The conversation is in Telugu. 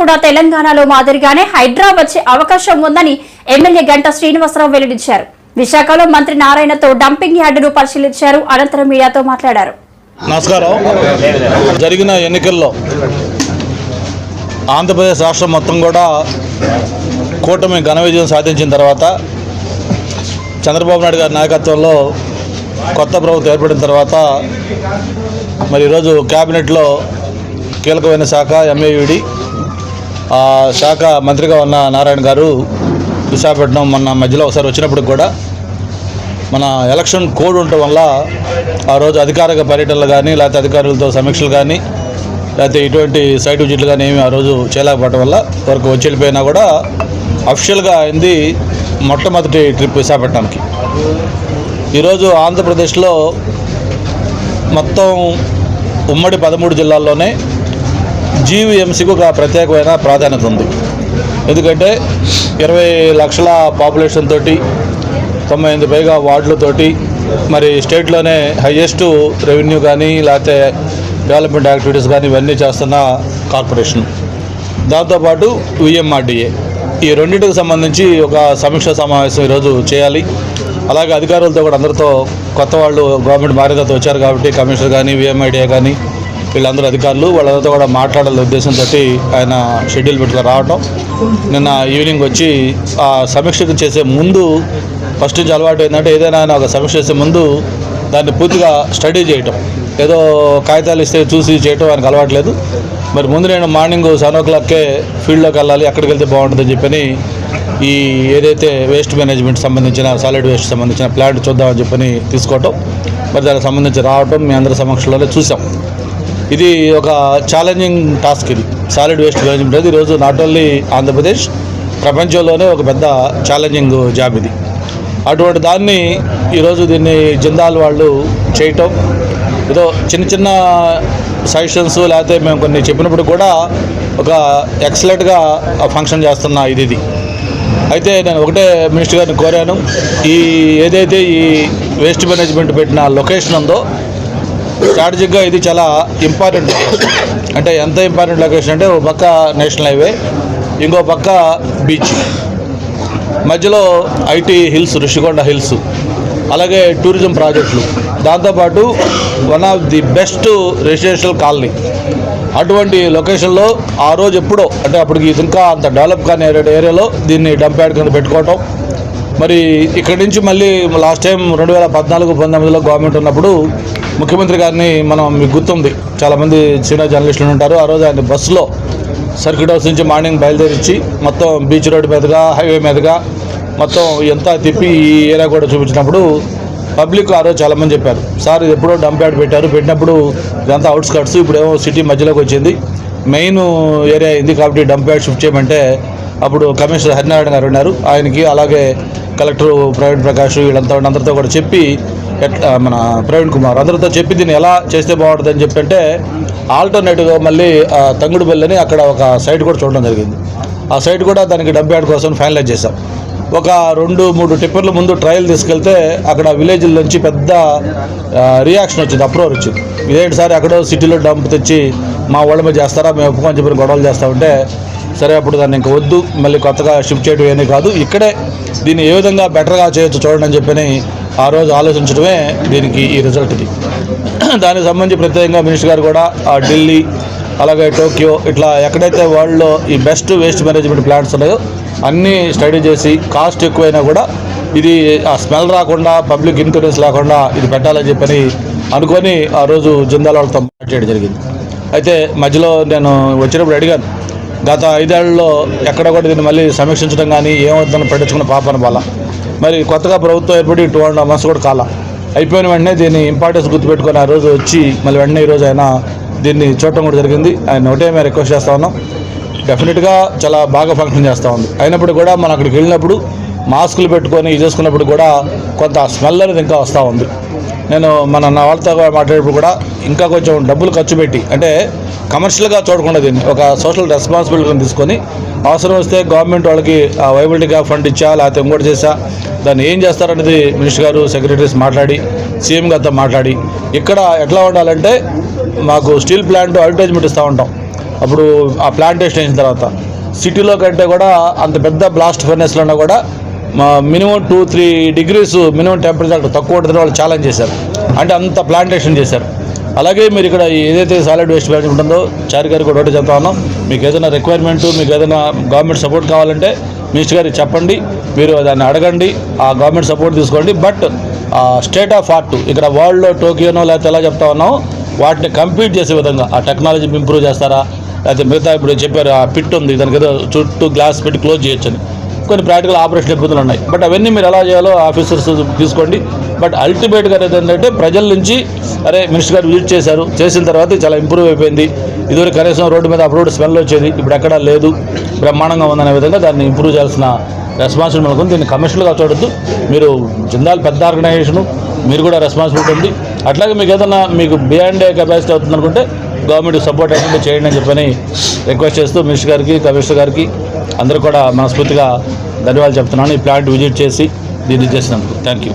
కూడా తెలంగాణలో మాదిరిగానే హైడ్రా వచ్చే అవకాశం ఉందని ఎమ్మెల్యే గంటా శ్రీనివాసరావు వెల్లడించారు. విశాఖలో మంత్రి నారాయణతో డంపింగ్ యార్డును పరిశీలించారు. అనంతరం మీడియాతో మాట్లాడారు. నమస్కారం. జరిగిన ఎన్నికల్లో ఆంధ్రప్రదేశ్ రాష్ట్రం మొత్తం కూడా కూటమి ఘన విజయం సాధించిన తర్వాత చంద్రబాబు నాయుడు గారి నాయకత్వంలో కొత్త ప్రభుత్వం ఏర్పడిన తర్వాత మరి ఈరోజు క్యాబినెట్లో కీలకమైన శాఖ ఎంఏయుడి ఆ శాఖ మంత్రిగా ఉన్న నారాయణ గారు విశాఖపట్నం మొన్న మధ్యలో ఒకసారి వచ్చినప్పుడు కూడా మన ఎలక్షన్ కోడ్ ఉండటం వల్ల ఆ రోజు అధికారిక పర్యటనలు కానీ లేకపోతే అధికారులతో సమీక్షలు కానీ లేకపోతే ఇటువంటి సైట్ విజిట్లు కానీ ఏమి ఆ రోజు చేయలేకపోవడం వల్ల వరకు వచ్చి వెళ్ళిపోయినా కూడా అఫిషియల్గా అయింది మొట్టమొదటి ట్రిప్ విశాఖపట్నానికి. ఈరోజు ఆంధ్రప్రదేశ్లో మొత్తం ఉమ్మడి 13 జిల్లాల్లోనే జీవీఎంసీకి ఒక ప్రత్యేకమైన ప్రాధాన్యత ఉంది. ఎందుకంటే 20 లక్షల పాపులేషన్ తోటి 98 పైగా వార్డులతోటి మరి స్టేట్లోనే హైయెస్ట్ రెవెన్యూ కానీ లేకపోతే డెవలప్మెంట్ యాక్టివిటీస్ కానీ ఇవన్నీ చేస్తున్న కార్పొరేషన్. దాంతోపాటు విఎంఆర్డీఏ ఈ రెండింటికి సంబంధించి ఒక సమీక్షా సమావేశం ఈరోజు చేయాలి. అలాగే అధికారులతో కూడా అందరితో కొత్త వాళ్ళు గవర్నమెంట్ మారేదతో వచ్చారు కాబట్టి కమిషనర్ కానీ విఎంఐడిఏ కానీ వీళ్ళందరూ అధికారులు వాళ్ళందరితో కూడా మాట్లాడాలనే ఉద్దేశంతో ఆయన షెడ్యూల్ పెట్టుకుని రావటం. నిన్న ఈవినింగ్ వచ్చి ఆ సమీక్షకు చేసే ముందు ఫస్ట్ నుంచి అలవాటు ఏంటంటే ఏదైనా ఒక సమీక్ష చేసే ముందు దాన్ని పూర్తిగా స్టడీ చేయటం, ఏదో కాగితాలు ఇస్తే చూసి చేయటం ఆయనకు అలవాట్లేదు. మరి ముందు నేను మార్నింగ్ 7 o'clockకే ఫీల్డ్లోకి వెళ్ళాలి, అక్కడికి వెళ్తే బాగుంటుందని చెప్పని ఈ ఏదైతే వేస్ట్ మేనేజ్మెంట్ సంబంధించిన సాలిడ్ వేస్ట్ సంబంధించిన ప్లాంట్ చూద్దామని చెప్పని తీసుకోవటం, మరి దానికి సంబంధించి రావటం మీ అందరి సమక్షంలోనే చూసాం. ఇది ఒక ఛాలెంజింగ్ టాస్క్. ఇది సాలిడ్ వేస్ట్ మేనేజ్మెంట్ అనేది ఈరోజు నాట్ ఓన్లీ ఆంధ్రప్రదేశ్, ప్రపంచంలోనే ఒక పెద్ద ఛాలెంజింగ్ జాబ్ ఇది. అటువంటి దాన్ని ఈరోజు దీన్ని జిందాల్ వాళ్ళు చేయటం, ఏదో చిన్న చిన్న సజెషన్స్ లేకపోతే మేము కొన్ని చెప్పినప్పుడు కూడా ఒక ఎక్సలెంట్గా ఫంక్షన్ చేస్తున్న ఇది. అయితే నేను ఒకటే మినిస్టర్ గారిని కోరాను, ఈ ఏదైతే ఈ వేస్ట్ మేనేజ్మెంట్ పెట్టిన లొకేషన్ ఉందో స్ట్రాటజిక్గా ఇది చాలా ఇంపార్టెంట్ లొకేషన్. అంటే ఎంత ఇంపార్టెంట్ లొకేషన్ అంటే ఒక పక్క నేషనల్ హైవే, ఇంకో పక్క బీచ్, మధ్యలో ఐటీ హిల్స్, ఋషికొండ హిల్స్, అలాగే టూరిజం ప్రాజెక్టులు, దాంతోపాటు one of the best residential colony. అటువంటి లొకేషన్లో ఆ రోజు ఎప్పుడో అంటే అప్పటికి ఇది ఇంకా అంత డెవలప్ కానీ ఏరియాలో దీన్ని డంప్ యార్డ్ కింద పెట్టుకోవటం. మరి ఇక్కడి నుంచి మళ్ళీ లాస్ట్ టైం 2014-19లో గవర్నమెంట్ ఉన్నప్పుడు ముఖ్యమంత్రి గారిని మీకు గుర్తుంది, చాలామంది సీనియర్ జర్నలిస్టులు ఉంటారు. ఆ రోజు ఆయన బస్సులో సర్క్యూట్ హౌస్ నుంచి మార్నింగ్ బయలుదేరించి మొత్తం బీచ్ రోడ్ మీదుగా హైవే మీదుగా మొత్తం ఎంత తిప్పి ఈ ఏరియా కూడా చూపించినప్పుడు పబ్లిక్ ఆ రోజు చాలామంది చెప్పారు, సార్ ఇది ఎప్పుడో డంప్ యార్డ్ పెట్టినప్పుడు ఇదంతా అవుట్స్కట్స్, ఇప్పుడేమో సిటీ మధ్యలోకి వచ్చింది, మెయిన్ ఏరియా అయింది కాబట్టి డంప్ యార్డ్ షిఫ్ట్ చేయమంటే అప్పుడు కమిషనర్ హరినారాయణ గారు ఉన్నారు, ఆయనకి అలాగే కలెక్టర్ ప్రవీణ్ ప్రకాష్ వీళ్ళంతా అందరితో కూడా చెప్పి మన ప్రవీణ్ కుమార్ అందరితో చెప్పి దీన్ని ఎలా చేస్తే బాగుంటుందని చెప్పంటే ఆల్టర్నేటివ్గా మళ్ళీ తంగుడుపల్లి అని అక్కడ ఒక సైట్ కూడా చూడడం జరిగింది. ఆ సైట్ కూడా దానికి డంప్ యార్డ్ కోసం ఫైనలైజ్ చేశాం. ఒక 2-3 టిప్పర్ల ముందు ట్రయల్ తీసుకెళ్తే అక్కడ విలేజ్ల నుంచి పెద్ద రియాక్షన్ వచ్చింది, అప్రోర్ వచ్చింది. ఇదేంటి సార్ ఎక్కడో సిటీలో డంప్ తెచ్చి మా వాళ్ళ మీద చేస్తారా, మేము ఒప్పుకొని చెప్పిన గొడవలు చేస్తామంటే సరే అప్పుడు దాన్ని ఇంకా వద్దు, మళ్ళీ కొత్తగా షిఫ్ట్ చేయడం ఏమీ కాదు, ఇక్కడే దీన్ని ఏ విధంగా బెటర్గా చేయొచ్చు చూడండి అని చెప్పని ఆ రోజు ఆలోచించడమే దీనికి ఈ రిజల్ట్ ఇది. దానికి సంబంధించి ప్రత్యేకంగా మినిస్టర్ గారు కూడా ఢిల్లీ అలాగే టోక్యో ఇట్లా ఎక్కడైతే వరల్డ్లో ఈ బెస్ట్ వేస్ట్ మేనేజ్మెంట్ ప్లాంట్స్ ఉన్నాయో అన్నీ స్టడీ చేసి కాస్ట్ ఎక్కువైనా కూడా ఇది ఆ స్మెల్ రాకుండా పబ్లిక్ ఇన్సూరెన్స్ లేకుండా ఇది పెట్టాలని చెప్పని అనుకొని ఆ రోజు జిందాల్ వాళ్ళతో మాట్లాడడం జరిగింది. అయితే మధ్యలో నేను వచ్చినప్పుడు అడిగాను, గత 5 ఏళ్లలో ఎక్కడ కూడా దీన్ని మళ్ళీ సమీక్షించడం కానీ ఏమవుతుందని పట్టించుకున్న పాపన బాల, మరి కొత్తగా ప్రభుత్వం ఏర్పడి 2.5 months కూడా కాల అయిపోయిన వెంటనే దీన్ని ఇంపార్టెన్స్ గుర్తుపెట్టుకొని ఆ రోజు వచ్చి మళ్ళీ వెంటనే ఈరోజు ఆయన దీన్ని చూడటం కూడా జరిగింది. ఆయన ఒకటే మేము రిక్వెస్ట్ చేస్తూ ఉన్నాం, డెఫినెట్గా చాలా బాగా ఫంక్షన్ చేస్తూ ఉంది. అయినప్పుడు కూడా మనం అక్కడికి వెళ్ళినప్పుడు మాస్కులు పెట్టుకొని ఇది చేసుకున్నప్పుడు కూడా కొంత స్మెల్ అనేది ఇంకా వస్తూ ఉంది. నేను నా వాళ్ళతో మాట్లాడేప్పుడు కూడా ఇంకా కొంచెం డబ్బులు ఖర్చు పెట్టి అంటే కమర్షియల్గా చూడకుండా దీన్ని ఒక సోషల్ రెస్పాన్సిబిలిటీని తీసుకొని అవసరం వస్తే గవర్నమెంట్ వాళ్ళకి వైబిలిటీగా ఫండ్ ఇచ్చా లేకపోతే ఇంకోటి చేసా దాన్ని ఏం చేస్తారనేది మినిస్టర్ గారు సెక్రటరీస్ మాట్లాడి సీఎం గారితో మాట్లాడి ఇక్కడ ఎట్లా ఉండాలంటే మాకు స్టీల్ ప్లాంట్ అడ్వర్టైజ్మెంట్ ఇస్తూ ఉంటాం, అప్పుడు ఆ ప్లాంటేషన్ అయిన తర్వాత సిటీలో కంటే కూడా అంత పెద్ద బ్లాస్ట్ ఫర్నెస్లోనే కూడా మినిమం 2-3 degrees మినిమం టెంపరేచర్ అక్కడ తక్కువ ఉంటుంది వాళ్ళు ఛాలెంజ్ చేశారు. అంటే అంత ప్లాంటేషన్ చేశారు. అలాగే మీరు ఇక్కడ ఏదైతే సాలిడ్ వేస్ట్ మేనేజ్మెంట్ ఉంటుందో చారి గారికి కూడా ఒకటి చెప్తా ఉన్నాం, మీకు ఏదైనా రిక్వైర్మెంట్, మీకు ఏదైనా గవర్నమెంట్ సపోర్ట్ కావాలంటే మినిస్టర్ గారికి చెప్పండి, మీరు దాన్ని అడగండి, ఆ గవర్నమెంట్ సపోర్ట్ తీసుకోండి. బట్ స్టేట్ ఆఫ్ ఆర్ట్ ఇక్కడ వరల్డ్లో టోకియోనో లేకపోతే ఎలా చెప్తా ఉన్నాం వాటిని కంప్లీట్ చేసే విధంగా ఆ టెక్నాలజీ ఇంప్రూవ్ చేస్తారా, లేకపోతే మిగతా ఇప్పుడు చెప్పారు ఆ పిట్ ఉంది దానికి ఏదో చుట్టూ గ్లాస్ పెట్టి క్లోజ్ చేయొచ్చని కొన్ని ప్రాక్టికల్ ఆపరేషన్ ఇబ్బందులు ఉన్నాయి. బట్ అవన్నీ మీరు ఎలా చేయాలో ఆఫీసర్స్ తీసుకోండి. బట్ అల్టిమేట్గా ఏంటంటే ప్రజల నుంచి అరే మినిస్టర్ గారు విజిట్ చేశారు, చేసిన తర్వాత చాలా ఇంప్రూవ్ అయిపోయింది, ఇదివరకు కనీసం రోడ్డు మీద అప్రోడ్ స్మెల్ వచ్చేది, ఇప్పుడు ఎక్కడా లేదు, బ్రహ్మాండంగా ఉందనే విధంగా దాన్ని ఇంప్రూవ్ చేయాల్సిన రెస్పాన్సిబిలిటీ మనకు ఉంది. దీన్ని కమర్షియల్గా చూడొద్దు, మీరు జిందాల్ పెద్ద ఆర్గనైజేషను, మీరు కూడా రెస్పాన్సిబిలిటీ ఉంది. అట్లాగే మీకు ఏదైనా మీకు బియాండ్ కెపాసిటీ అవుతుంది అనుకుంటే గవర్నమెంట్ సపోర్ట్ అయితే చేయండి అని చెప్పని రిక్వెస్ట్ చేస్తూ మినిస్టర్ గారికి, కమిషనర్ గారికి అందరూ కూడా మనస్ఫూర్తిగా ధన్యవాదాలు చెప్తున్నాను. ఈ ప్లాంట్ విజిట్ చేసి దీన్ని చేసినందుకు థ్యాంక్ యూ.